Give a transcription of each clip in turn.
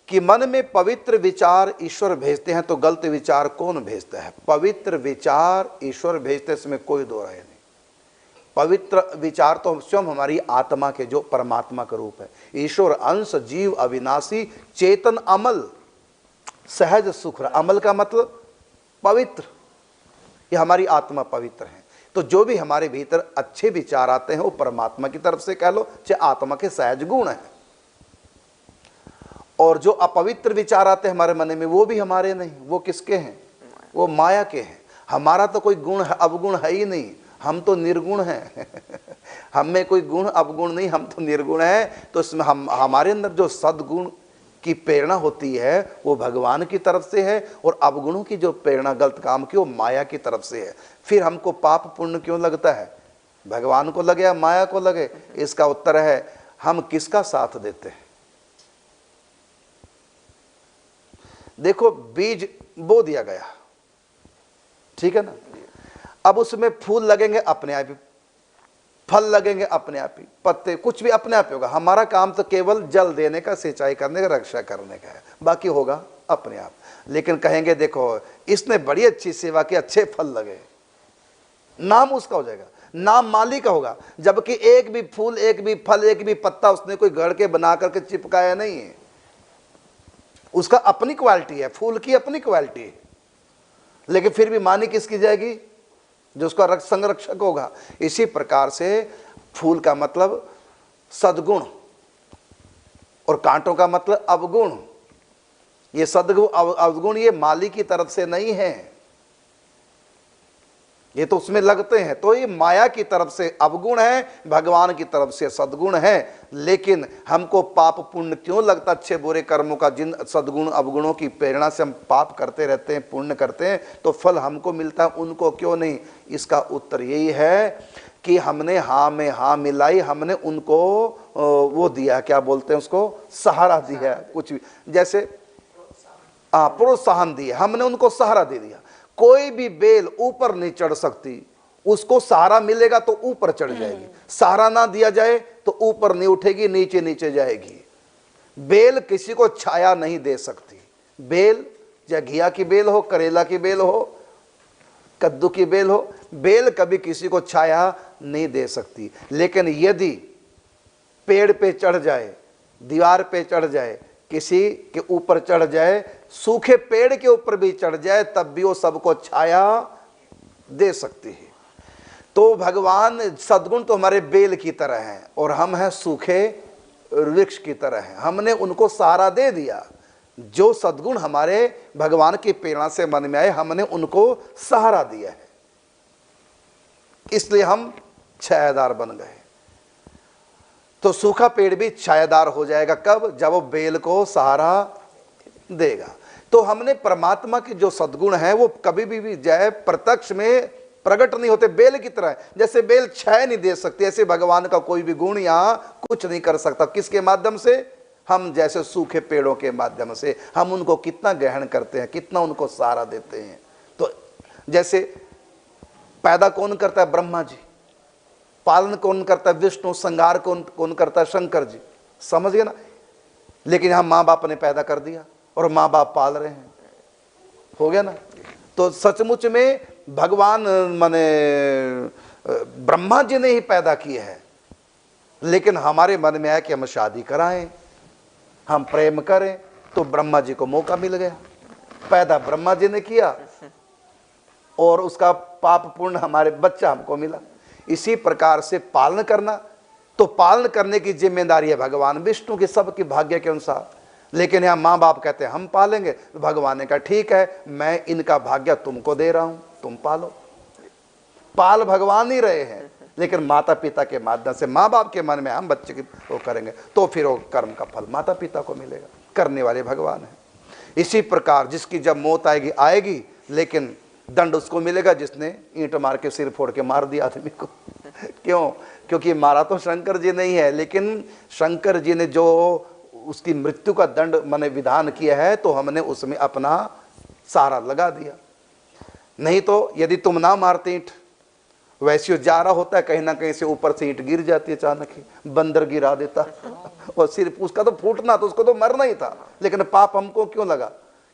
कि मन में पवित्र विचार ईश्वर भेजते हैं तो गलत विचार कौन भेजता है? पवित्र विचार ईश्वर भेजते, इसमें कोई दो राय नहीं। पवित्र विचार तो स्वयं हमारी आत्मा के जो परमात्मा का रूप है, ईश्वर अंश जीव अविनाशी चेतन अमल सहज सुख। अमल का मतलब पवित्र, ये हमारी आत्मा पवित्र है। तो जो भी हमारे भीतर अच्छे विचार आते हैं वो परमात्मा की तरफ से कह लो, चाहे आत्मा के सहज गुण है। और जो अपवित्र विचार आते हैं हमारे मन में वो भी हमारे नहीं, वो किसके हैं? वो माया के हैं। हमारा तो कोई गुण है अवगुण है ही नहीं, हम तो निर्गुण हैं। हम में कोई गुण अवगुण नहीं, हम तो निर्गुण हैं। तो इसमें हमारे अंदर जो सद्गुण की प्रेरणा होती है वो भगवान की तरफ से है, और अवगुणों की जो प्रेरणा गलत काम की वो माया की तरफ से है। फिर हमको पाप पुण्य क्यों लगता है? भगवान को लगे या माया को लगे? इसका उत्तर है हम किसका साथ देते हैं। देखो, बीज बो दिया गया, ठीक है ना, अब उसमें फूल लगेंगे अपने आप ही, फल लगेंगे अपने आप ही, पत्ते कुछ भी अपने आप ही होगा। हमारा काम तो केवल जल देने का, सिंचाई करने का, रक्षा करने का है, बाकी होगा अपने आप। लेकिन कहेंगे देखो इसने बड़ी अच्छी सेवा की, अच्छे फल लगे, नाम उसका हो जाएगा, नाम माली का होगा। जबकि एक भी फूल, एक भी फल, एक भी पत्ता उसने कोई गढ़ के बना करके चिपकाया नहीं है। उसका अपनी क्वालिटी है, फूल की अपनी क्वालिटी है, लेकिन फिर भी मानी किसकी जाएगी? जो उसका संरक्षक होगा। इसी प्रकार से फूल का मतलब सद्गुण और कांटों का मतलब अवगुण। ये सद्गुण अवगुण ये माली की तरफ से नहीं है, ये तो उसमें लगते हैं। तो ये माया की तरफ से अवगुण है, भगवान की तरफ से सद्गुण है। लेकिन हमको पाप पुण्य क्यों लगता? अच्छे बुरे कर्मों का, जिन सद्गुण अवगुणों की प्रेरणा से हम पाप करते रहते हैं, पुण्य करते हैं, तो फल हमको मिलता है, उनको क्यों नहीं? इसका उत्तर यही है कि हमने हाँ में हाँ मिलाई, हमने उनको वो दिया, क्या बोलते हैं उसको, सहारा दिया। कुछ भी जैसे प्रोत्साहन दिया, हमने उनको सहारा दे दिया। कोई भी बेल ऊपर नहीं चढ़ सकती, उसको सहारा मिलेगा तो ऊपर चढ़ जाएगी, सहारा ना दिया जाए तो ऊपर नहीं उठेगी, नीचे नीचे जाएगी। बेल किसी को छाया नहीं दे सकती। बेल, या घिया की बेल हो, करेला की बेल हो, कद्दू की बेल हो, बेल कभी किसी को छाया नहीं दे सकती। लेकिन यदि पेड़ पे चढ़ जाए, दीवार पे चढ़ जाए, किसी के ऊपर चढ़ जाए, सूखे पेड़ के ऊपर भी चढ़ जाए, तब भी वो सबको छाया दे सकती है। तो भगवान सद्गुण तो हमारे बेल की तरह हैं और हम हैं सूखे वृक्ष की तरह हैं। हमने उनको सहारा दे दिया। जो सद्गुण हमारे भगवान की प्रेरणा से मन में आए, हमने उनको सहारा दिया है, इसलिए हम छायादार बन गए। तो सूखा पेड़ भी छायादार हो जाएगा कब? जब वो बेल को सहारा देगा। तो हमने परमात्मा के जो सद्गुण हैं वो कभी भी जाए प्रत्यक्ष में प्रकट नहीं होते, बेल की तरह। जैसे बेल छाया नहीं दे सकती, ऐसे भगवान का कोई भी गुण यहां कुछ नहीं कर सकता। किसके माध्यम से? हम जैसे सूखे पेड़ों के माध्यम से हम उनको कितना ग्रहण करते हैं, कितना उनको सहारा देते हैं। तो जैसे पैदा कौन करता है? ब्रह्मा जी। पालन कौन करता है? विष्णु। संहार कौन करता है? शंकर जी। समझ गए ना? लेकिन यहां माँ बाप ने पैदा कर दिया और माँ बाप पाल रहे हैं, हो गया ना? तो सचमुच में भगवान माने ब्रह्मा जी ने ही पैदा किए हैं, लेकिन हमारे मन में आया कि हम शादी कराएं, हम प्रेम करें, तो ब्रह्मा जी को मौका मिल गया। पैदा ब्रह्मा जी ने किया और उसका पाप पूर्ण हमारे बच्चा हमको मिला। इसी प्रकार से पालन करना, तो पालन करने की जिम्मेदारी है भगवान विष्णु की, सबकी भाग्य के अनुसार। लेकिन यहाँ माँ बाप कहते हैं हम पालेंगे, तो भगवान ने कहा ठीक है, मैं इनका भाग्य तुमको दे रहा हूं, तुम पालो। पाल भगवान ही रहे हैं, लेकिन माता पिता के माध्यम से, माँ बाप के मन में हम बच्चे की वो करेंगे तो फिर वो कर्म का फल माता पिता को मिलेगा। करने वाले भगवान है। इसी प्रकार जिसकी जब मौत आएगी आएगी, लेकिन दंड उसको मिलेगा जिसने ईंट मार के सिर फोड़ के मार दिया आदमी को। क्यों? क्योंकि मारा तो शंकर जी नहीं है, लेकिन शंकर जी ने जो उसकी मृत्यु का दंड मैंने विधान किया है, तो हमने उसमें अपना सहारा लगा दिया। नहीं तो यदि तुम ना मारते ईंट, वैसे ही जा रहा होता है, कहीं ना कहीं से ऊपर से ईंट गिर जाती है, अचानक ही बंदर गिरा देता और सिर्फ उसका तो फूटना, तो उसको तो मरना ही था, लेकिन पाप हमको क्यों लगा?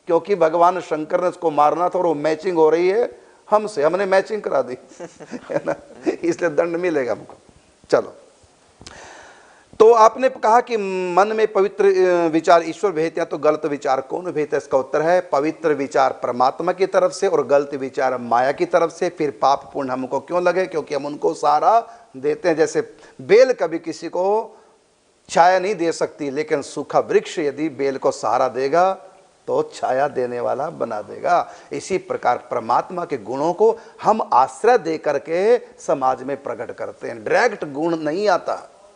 क्योंकि भगवान शंकर ने उसको मारना था और वो मैचिंग हो रही है हमसे, हमने मैचिंग करा दी है ना, इसलिए दंड मिलेगा हमको। चलो, तो आपने कहा कि मन में पवित्र विचार ईश्वर भेजते हैं, तो गलत विचार कौन भेजता है? इसका उत्तर है पवित्र विचार परमात्मा की तरफ से और गलत विचार माया की तरफ से। फिर पाप पुण्य हमको क्यों लगे? क्योंकि हम उनको सहारा देते हैं। जैसे बेल कभी किसी को छाया नहीं दे सकती, लेकिन सूखा वृक्ष यदि बेल को सहारा देगा तो छाया देने वाला बना देगा। इसी प्रकार परमात्मा के गुणों को हम आश्रय दे करके समाज में प्रकट करते हैं। डायरेक्ट गुण नहीं आता।